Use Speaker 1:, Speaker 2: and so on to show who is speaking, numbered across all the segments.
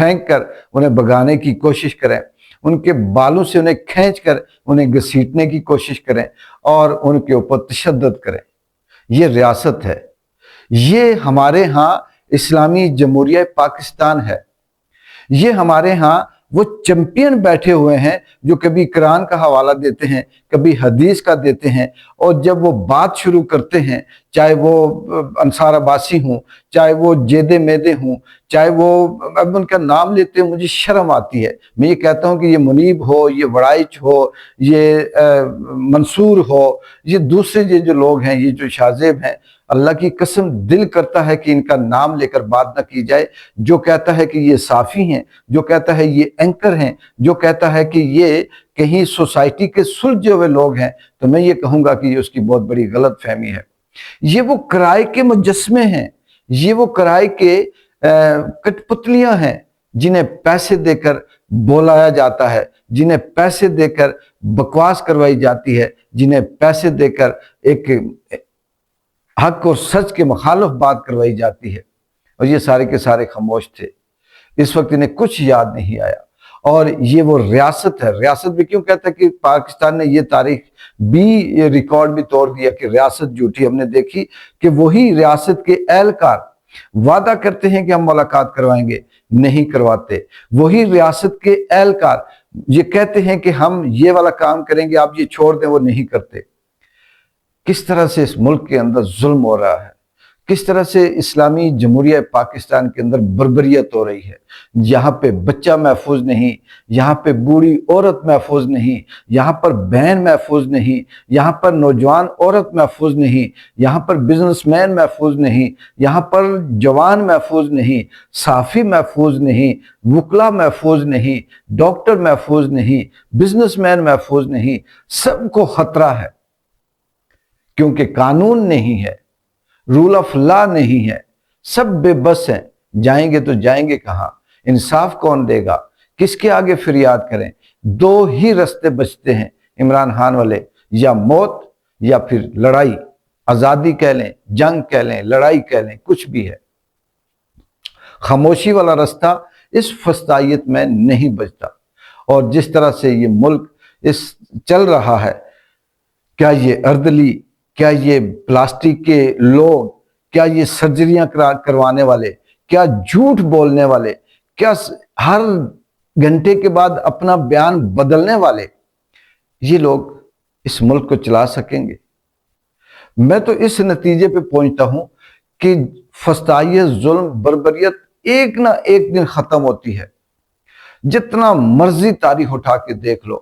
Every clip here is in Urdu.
Speaker 1: پھینک کر انہیں بگانے کی کوشش کریں، ان کے بالوں سے انہیں کھینچ کر انہیں گھسیٹنے کی کوشش کریں اور ان کے اوپر تشدد کریں۔ یہ ریاست ہے، یہ ہمارے ہاں اسلامی جمہوریہ پاکستان ہے، یہ ہمارے ہاں وہ چیمپئن بیٹھے ہوئے ہیں جو کبھی قرآن کا حوالہ دیتے ہیں، کبھی حدیث کا دیتے ہیں، اور جب وہ بات شروع کرتے ہیں، چاہے وہ انصار عباسی ہوں، چاہے وہ جید میدے ہوں، چاہے وہ، اب ان کا نام لیتے ہیں مجھے شرم آتی ہے، میں یہ کہتا ہوں کہ یہ منیب ہو، یہ وڑائچ ہو، یہ منصور ہو، یہ دوسرے یہ جو لوگ ہیں، یہ جو شاذیب ہیں، اللہ کی قسم دل کرتا ہے کہ ان کا نام لے کر بات نہ کی جائے۔ جو کہتا ہے کہ یہ صافی ہیں، جو کہتا ہے یہ اینکر ہیں، جو کہتا ہے کہ یہ کہیں سوسائٹی کے سلجھے ہوئے لوگ ہیں، تو میں یہ کہوں گا کہ یہ اس کی بہت بڑی غلط فہمی ہے۔ یہ وہ کرائے کے مجسمے ہیں، یہ وہ کرائے کے کٹ پتلیاں ہیں جنہیں پیسے دے کر بولایا جاتا ہے، جنہیں پیسے دے کر بکواس کروائی جاتی ہے، جنہیں پیسے دے کر ایک حق اور سچ کے مخالف بات کروائی جاتی ہے، اور یہ سارے کے سارے خاموش تھے۔ اس وقت انہیں کچھ یاد نہیں آیا، اور یہ وہ ریاست ہے۔ ریاست بھی کیوں کہتا ہے کہ پاکستان نے یہ تاریخ بھی، یہ ریکارڈ بھی توڑ دیا کہ ریاست جھوٹی۔ ہم نے دیکھی کہ وہی ریاست کے اہلکار وعدہ کرتے ہیں کہ ہم ملاقات کروائیں گے، نہیں کرواتے۔ وہی ریاست کے اہلکار یہ کہتے ہیں کہ ہم یہ والا کام کریں گے، آپ یہ چھوڑ دیں، وہ نہیں کرتے۔ کس طرح سے اس ملک کے اندر ظلم ہو رہا ہے، کس طرح سے اسلامی جمہوریہ پاکستان کے اندر بربریت ہو رہی ہے۔ یہاں پہ بچہ محفوظ نہیں، یہاں پہ بوڑھی عورت محفوظ نہیں، یہاں پر بہن محفوظ نہیں، یہاں پر نوجوان عورت محفوظ نہیں، یہاں پر بزنس مین محفوظ نہیں، یہاں پر جوان محفوظ نہیں، صحافی محفوظ نہیں، وکلا محفوظ نہیں، ڈاکٹر محفوظ نہیں، بزنس مین محفوظ نہیں۔ سب کو خطرہ ہے، کیونکہ قانون نہیں ہے، رول آف لا نہیں ہے، سب بے بس ہیں۔ جائیں گے تو جائیں گے کہاں؟ انصاف کون دے گا؟ کس کے آگے فریاد کریں؟ دو ہی رستے بچتے ہیں عمران خان والے، یا موت یا پھر لڑائی۔ آزادی کہہ لیں، جنگ کہہ لیں، لڑائی کہہ لیں، کچھ بھی ہے۔ خاموشی والا رستہ اس فسطائیت میں نہیں بچتا۔ اور جس طرح سے یہ ملک چل رہا ہے، کیا یہ اردلی، کیا یہ پلاسٹک کے لوگ، کیا یہ سرجریاں کروانے والے، کیا جھوٹ بولنے والے، کیا ہر گھنٹے کے بعد اپنا بیان بدلنے والے، یہ لوگ اس ملک کو چلا سکیں گے؟ میں تو اس نتیجے پہ پہنچتا ہوں کہ فسطائیت، ظلم، بربریت ایک نہ ایک دن ختم ہوتی ہے۔ جتنا مرضی تاریخ اٹھا کے دیکھ لو،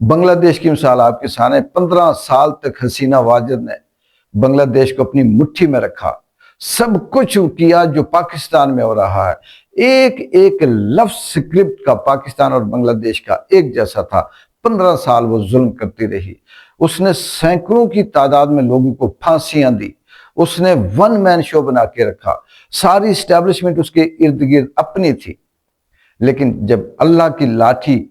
Speaker 1: بنگلہ دیش کی مثال آپ کے سامنے، 15 سال تک حسینہ واجد نے بنگلہ دیش کو اپنی مٹھی میں رکھا، سب کچھ کیا جو پاکستان میں ہو رہا ہے۔ ایک ایک لفظ سکرپٹ کا پاکستان اور بنگلہ دیش کا ایک جیسا تھا۔ 15 سال وہ ظلم کرتی رہی۔ اس نے سینکڑوں کی تعداد میں لوگوں کو پھانسیاں دی، اس نے ون مین شو بنا کے رکھا، ساری اسٹیبلشمنٹ اس کے ارد گرد اپنی تھی۔ لیکن جب اللہ کی لاٹھی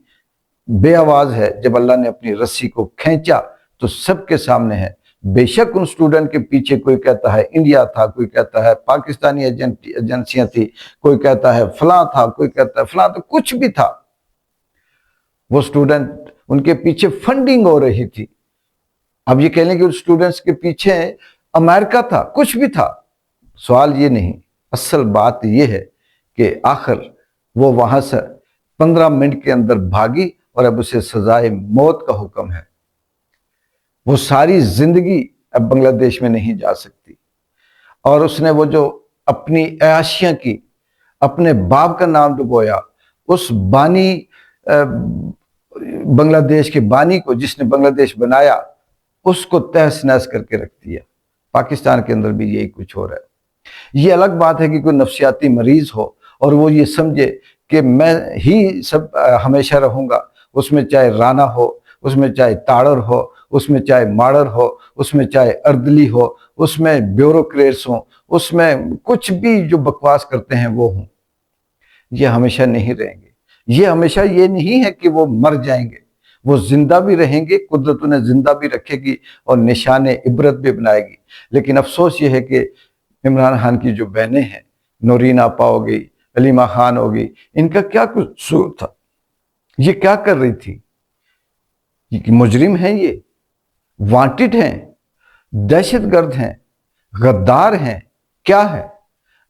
Speaker 1: بے آواز ہے، جب اللہ نے اپنی رسی کو کھینچا تو سب کے سامنے ہے۔ بے شک ان سٹوڈنٹ کے پیچھے کوئی کہتا ہے انڈیا تھا، کوئی کہتا ہے پاکستانی ایجنسیاں تھی، کوئی کہتا ہے فلاں تھا، کوئی کہتا ہے فلاں، تو کچھ بھی تھا۔ وہ سٹوڈنٹ، ان کے پیچھے فنڈنگ ہو رہی تھی۔ اب یہ کہہ لیں کہ ان سٹوڈنٹس کے پیچھے امریکہ تھا، کچھ بھی تھا۔ سوال یہ نہیں، اصل بات یہ ہے کہ آخر وہ وہاں سے 15 منٹ کے اندر بھاگی اور اب اسے سزائے موت کا حکم ہے۔ وہ ساری زندگی اب بنگلہ دیش میں نہیں جا سکتی، اور اس نے وہ جو اپنی عیاشیاں کی، اپنے باپ کا نام ڈبویا، اس بانی، بنگلہ دیش کے بانی کو، جس نے بنگلہ دیش بنایا، اس کو تہس نہس کر کے رکھ دیا۔ پاکستان کے اندر بھی یہی کچھ ہو رہا ہے۔ یہ الگ بات ہے کہ کوئی نفسیاتی مریض ہو اور وہ یہ سمجھے کہ میں ہی سب ہمیشہ رہوں گا، اس میں چاہے رانا ہو، اس میں چاہے تاڑر ہو، اس میں چاہے ماڑر ہو، اس میں چاہے اردلی ہو، اس میں بیوروکریٹس ہوں، اس میں کچھ بھی جو بکواس کرتے ہیں وہ ہوں۔ یہ ہمیشہ نہیں رہیں گے۔ یہ ہمیشہ یہ نہیں ہے کہ وہ مر جائیں گے، وہ زندہ بھی رہیں گے، قدرت انہیں زندہ بھی رکھے گی اور نشان عبرت بھی بنائے گی۔ لیکن افسوس یہ ہے کہ عمران خان کی جو بہنیں ہیں، نورین آپا ہو گئی، علیمہ خان ہوگی، ان کا کیا قصور تھا؟ یہ کیا کر رہی تھی؟ یہ مجرم ہیں، یہ وانٹڈ ہیں، دہشت گرد ہیں، غدار ہیں، کیا ہے؟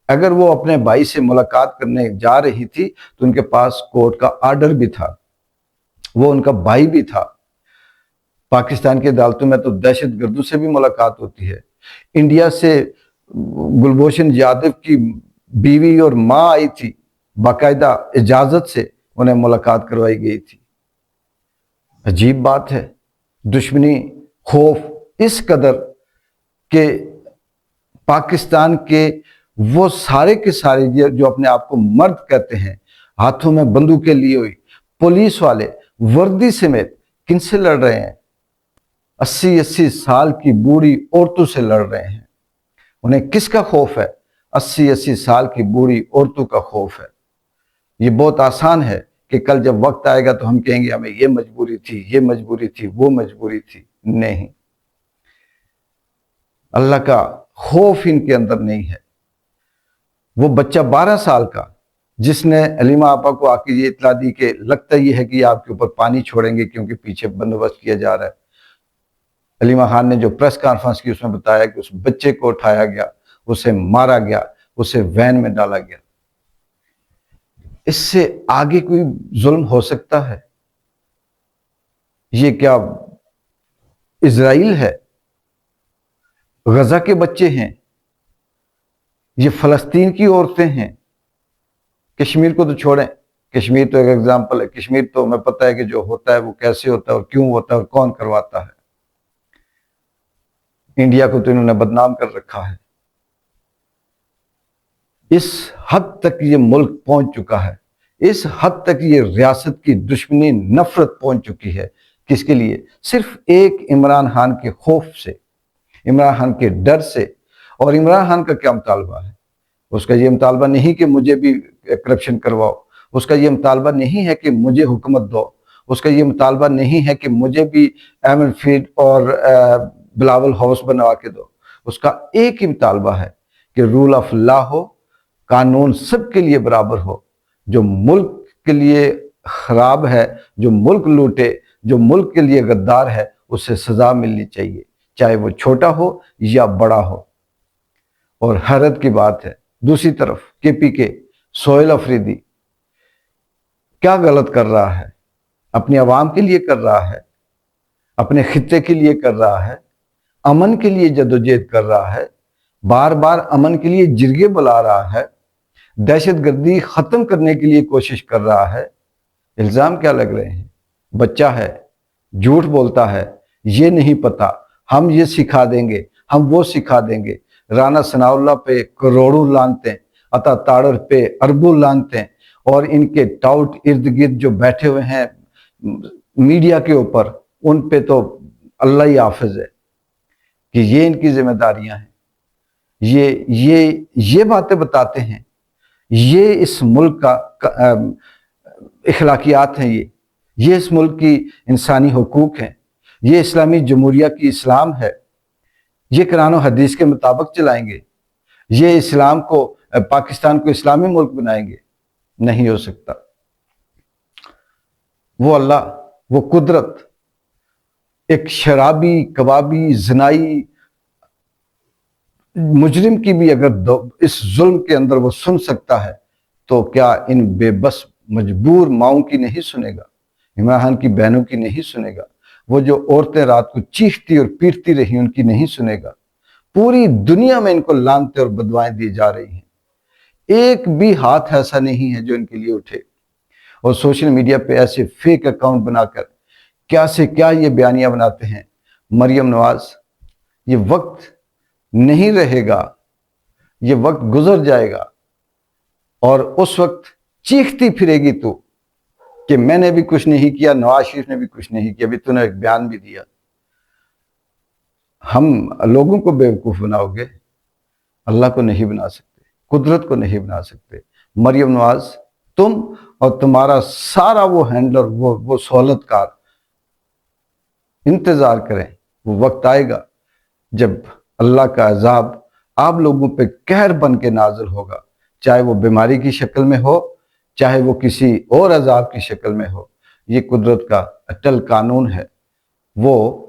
Speaker 1: اگر وہ اپنے بھائی سے ملاقات کرنے جا رہی تھی تو ان کے پاس کورٹ کا آرڈر بھی تھا، وہ ان کا بھائی بھی تھا۔ پاکستان کی عدالتوں میں تو دہشت گردوں سے بھی ملاقات ہوتی ہے۔ انڈیا سے گلبھوشن یادو کی بیوی اور ماں آئی تھی، باقاعدہ اجازت سے انہیں ملاقات کروائی گئی تھی۔ عجیب بات ہے، دشمنی، خوف اس قدر کہ پاکستان کے وہ سارے کے سارے جو اپنے آپ کو مرد کہتے ہیں، ہاتھوں میں بندوقیں لیے ہوئی، پولیس والے وردی سمیت کن سے لڑ رہے ہیں؟ 80 سال کی بوڑھی عورتوں سے لڑ رہے ہیں۔ انہیں کس کا خوف ہے؟ 80 سال کی بوڑھی عورتوں کا خوف ہے۔ یہ بہت آسان ہے کہ کل جب وقت آئے گا تو ہم کہیں گے ہمیں یہ مجبوری تھی، یہ مجبوری تھی، وہ مجبوری تھی۔ نہیں، اللہ کا خوف ان کے اندر نہیں ہے۔ وہ بچہ 12 سال کا جس نے علیمہ آپا کو آ کے یہ اطلاع دی کہ لگتا یہ ہے کہ یہ آپ کے اوپر پانی چھوڑیں گے کیونکہ پیچھے بندوبست کیا جا رہا ہے، علیمہ خان نے جو پریس کانفرنس کی اس میں بتایا کہ اس بچے کو اٹھایا گیا، اسے مارا گیا، اسے وین میں ڈالا گیا۔ اس سے آگے کوئی ظلم ہو سکتا ہے؟ یہ کیا اسرائیل ہے؟ غزہ کے بچے ہیں، یہ فلسطین کی عورتیں ہیں۔ کشمیر کو تو چھوڑیں، کشمیر تو ایک ایگزامپل ہے، کشمیر تو ہمیں پتہ ہے کہ جو ہوتا ہے وہ کیسے ہوتا ہے اور کیوں ہوتا ہے اور کون کرواتا ہے۔ انڈیا کو تو انہوں نے بدنام کر رکھا ہے۔ اس حد تک یہ ملک پہنچ چکا ہے، اس حد تک یہ ریاست کی دشمنی، نفرت پہنچ چکی ہے۔ کس کے لیے؟ صرف ایک عمران خان کے خوف سے، عمران خان کے ڈر سے۔ اور عمران خان کا کیا مطالبہ ہے؟ اس کا یہ مطالبہ نہیں کہ مجھے بھی کرپشن کرواؤ، اس کا یہ مطالبہ نہیں ہے کہ مجھے حکومت دو، اس کا یہ مطالبہ نہیں ہے کہ مجھے بھی ایمن فیلڈ اور بلاول ہاؤس بنوا کے دو۔ اس کا ایک ہی مطالبہ ہے کہ رول آف لا ہو، قانون سب کے لیے برابر ہو۔ جو ملک کے لیے خراب ہے، جو ملک لوٹے، جو ملک کے لیے غدار ہے، اسے سزا ملنی چاہیے، چاہے وہ چھوٹا ہو یا بڑا ہو۔ اور حیرت کی بات ہے، دوسری طرف کے پی کے سہیل افریدی کیا غلط کر رہا ہے؟ اپنی عوام کے لیے کر رہا ہے، اپنے خطے کے لیے کر رہا ہے، امن کے لیے جدوجہد کر رہا ہے، بار بار امن کے لیے جرگے بلا رہا ہے، دہشت گردی ختم کرنے کے لیے کوشش کر رہا ہے۔ الزام کیا لگ رہے ہیں؟ بچہ ہے، جھوٹ بولتا ہے، یہ نہیں پتا، ہم یہ سکھا دیں گے، ہم وہ سکھا دیں گے۔ رانا ثناءاللہ پہ کروڑوں لانتیں، عطا تاڑر پہ اربوں لانتیں، اور ان کے ٹاؤٹ ارد گرد جو بیٹھے ہوئے ہیں میڈیا کے اوپر، ان پہ تو اللہ ہی حافظ ہے کہ یہ ان کی ذمہ داریاں ہیں۔ یہ باتیں بتاتے ہیں، یہ اس ملک کا اخلاقیات ہیں، یہ اس ملک کی انسانی حقوق ہیں، یہ اسلامی جمہوریہ کی اسلام ہے۔ یہ قرآن و حدیث کے مطابق چلائیں گے؟ یہ اسلام کو، پاکستان کو اسلامی ملک بنائیں گے؟ نہیں ہو سکتا۔ وہ اللہ، وہ قدرت ایک شرابی، کبابی، زنائی مجرم کی بھی اگر اس ظلم کے اندر وہ سن سکتا ہے تو کیا ان بے بس مجبور ماؤں کی نہیں سنے گا؟ عمران خان کی بہنوں کی نہیں سنے گا؟ وہ جو عورتیں رات کو چیختی اور پیٹتی رہی ان کی نہیں سنے گا؟ پوری دنیا میں ان کو لعنتیں اور بدوائیں دی جا رہی ہیں، ایک بھی ہاتھ ایسا نہیں ہے جو ان کے لیے اٹھے۔ اور سوشل میڈیا پہ ایسے فیک اکاؤنٹ بنا کر کیا سے کیا یہ بیانیاں بناتے ہیں۔ مریم نواز، یہ وقت نہیں رہے گا، یہ وقت گزر جائے گا، اور اس وقت چیختی پھرے گی تو کہ میں نے بھی کچھ نہیں کیا، نواز شریف نے بھی کچھ نہیں کیا، ابھی تو نے ایک بیان بھی دیا۔ ہم لوگوں کو بیوقوف بناؤ گے، اللہ کو نہیں بنا سکتے، قدرت کو نہیں بنا سکتے۔ مریم نواز، تم اور تمہارا سارا وہ ہینڈلر، وہ سہولت کار انتظار کریں، وہ وقت آئے گا جب اللہ کا عذاب آپ لوگوں پہ قہر بن کے نازل ہوگا، چاہے وہ بیماری کی شکل میں ہو، چاہے وہ کسی اور عذاب کی شکل میں ہو، یہ قدرت کا اٹل قانون ہے، وہ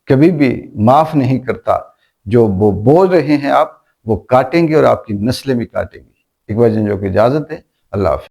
Speaker 1: کبھی بھی معاف نہیں کرتا۔ جو وہ بول رہے ہیں آپ، وہ کاٹیں گے اور آپ کی نسلیں بھی کاٹیں گی۔ اقبال جنجو کی اجازت ہے، اللہ حافظ۔